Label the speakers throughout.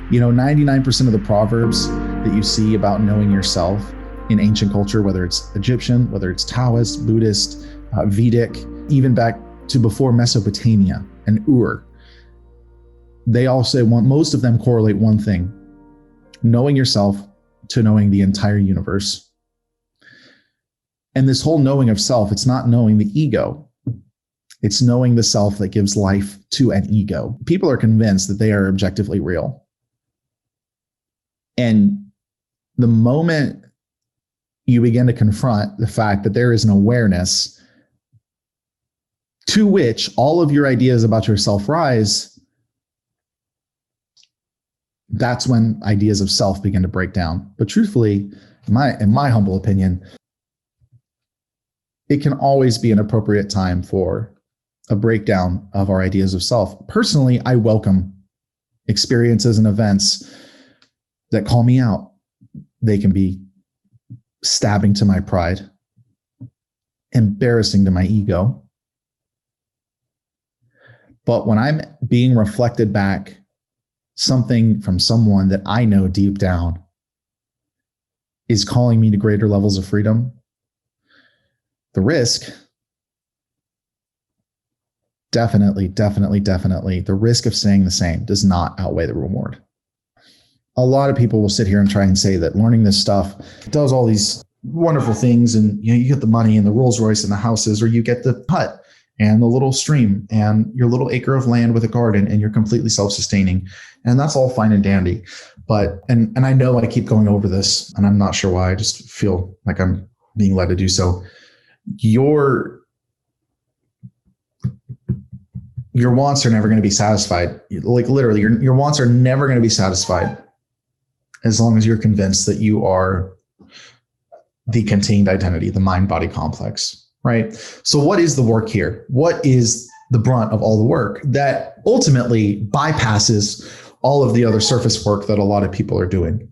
Speaker 1: 99% of the proverbs that you see about knowing yourself in ancient culture, whether it's Egyptian, whether it's Taoist, Buddhist, Vedic, even back to before Mesopotamia and Ur, they all say most of them correlate one thing: knowing yourself to knowing the entire universe. And this whole knowing of self, it's not knowing the ego. It's knowing the self that gives life to an ego. People are convinced that they are objectively real. And the moment you begin to confront the fact that there is an awareness to which all of your ideas about yourself rise, that's when ideas of self begin to break down. But truthfully, in my humble opinion, it can always be an appropriate time for a breakdown of our ideas of self. Personally, I welcome experiences and events that call me out. They can be stabbing to my pride, embarrassing to my ego. But when I'm being reflected back something from someone that I know deep down is calling me to greater levels of freedom, the risk, definitely, the risk of saying the same does not outweigh the reward. A lot of people will sit here and try and say that learning this stuff does all these wonderful things, and you get the money and the Rolls Royce and the houses, or you get the hut and the little stream and your little acre of land with a garden, and you're completely self-sustaining. And that's all fine and dandy. But, and I know I keep going over this, and I'm not sure why, I just feel like I'm being led to do so. Your wants are never going to be satisfied. Like literally, your wants are never going to be satisfied as long as you're convinced that you are the contained identity, the mind-body complex, right? So what is the work here? What is the brunt of all the work that ultimately bypasses all of the other surface work that a lot of people are doing?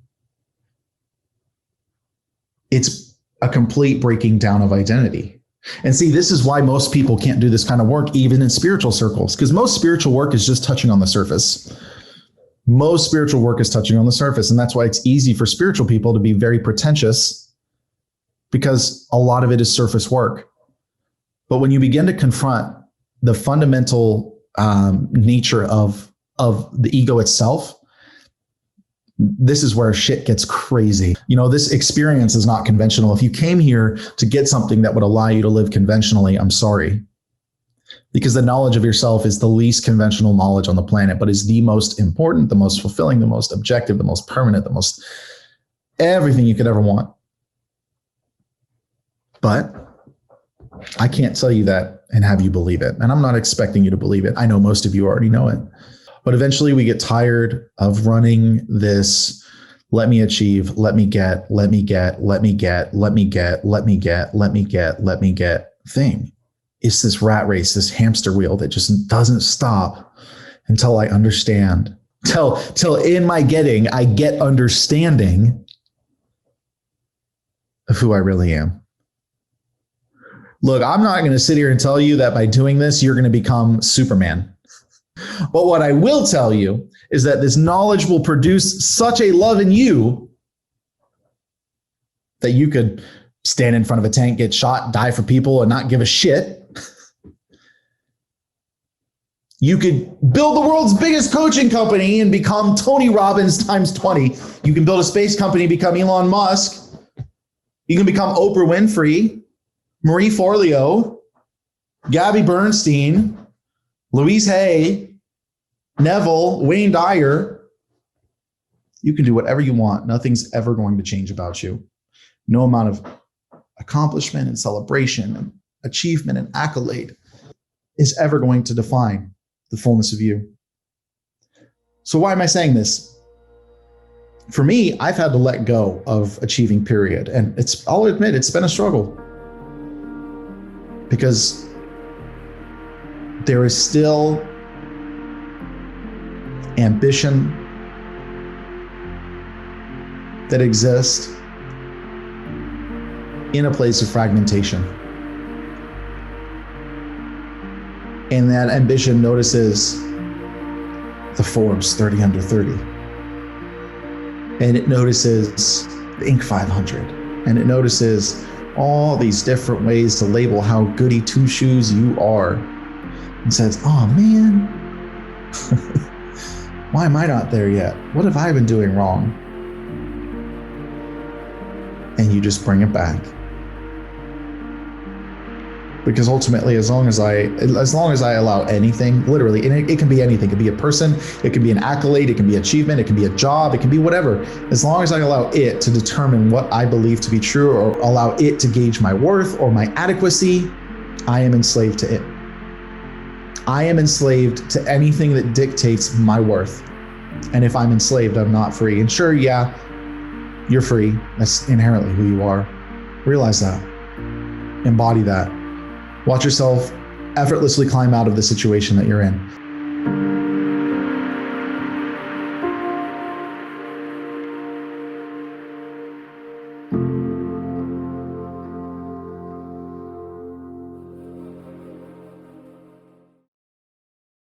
Speaker 1: It's a complete breaking down of identity. And see, this is why most people can't do this kind of work, even in spiritual circles, because most spiritual work is just touching on the surface. Most spiritual work is touching on the surface. And that's why it's easy for spiritual people to be very pretentious, because a lot of it is surface work. But when you begin to confront the fundamental nature of the ego itself, this is where shit gets crazy. This experience is not conventional. If you came here to get something that would allow you to live conventionally, I'm sorry. Because the knowledge of yourself is the least conventional knowledge on the planet, but is the most important, the most fulfilling, the most objective, the most permanent, the most everything you could ever want. But I can't tell you that and have you believe it. And I'm not expecting you to believe it. I know most of you already know it. But eventually we get tired of running this, let me achieve, let me get thing. It's this rat race, this hamster wheel that just doesn't stop until I understand. Till in my getting, I get understanding of who I really am. Look, I'm not going to sit here and tell you that by doing this, you're going to become Superman. But what I will tell you is that this knowledge will produce such a love in you that you could stand in front of a tank, get shot, die for people, and not give a shit. You could build the world's biggest coaching company and become Tony Robbins times 20. You can build a space company, become Elon Musk. You can become Oprah Winfrey, Marie Forleo, Gabby Bernstein, Louise Hay, Neville, Wayne Dyer. You can do whatever you want. Nothing's ever going to change about you. No amount of accomplishment and celebration and achievement and accolade is ever going to define the fullness of you. So why am I saying this? For me, I've had to let go of achieving, period. And I'll admit, it's been a struggle. Because there is still ambition that exists in a place of fragmentation. And that ambition notices the Forbes 30 under 30. and it notices the Inc. 500, and it notices all these different ways to label how goody two shoes you are, and says, oh man, why am I not there yet? What have I been doing wrong? And you just bring it back. Because ultimately, as long as I allow anything, literally, and it can be anything, it can be a person, it can be an accolade, it can be achievement, it can be a job, it can be whatever. As long as I allow it to determine what I believe to be true, or allow it to gauge my worth or my adequacy, I am enslaved to it. I am enslaved to anything that dictates my worth. And if I'm enslaved, I'm not free. And sure, yeah, you're free. That's inherently who you are. Realize that. Embody that. Watch yourself effortlessly climb out of the situation that you're in.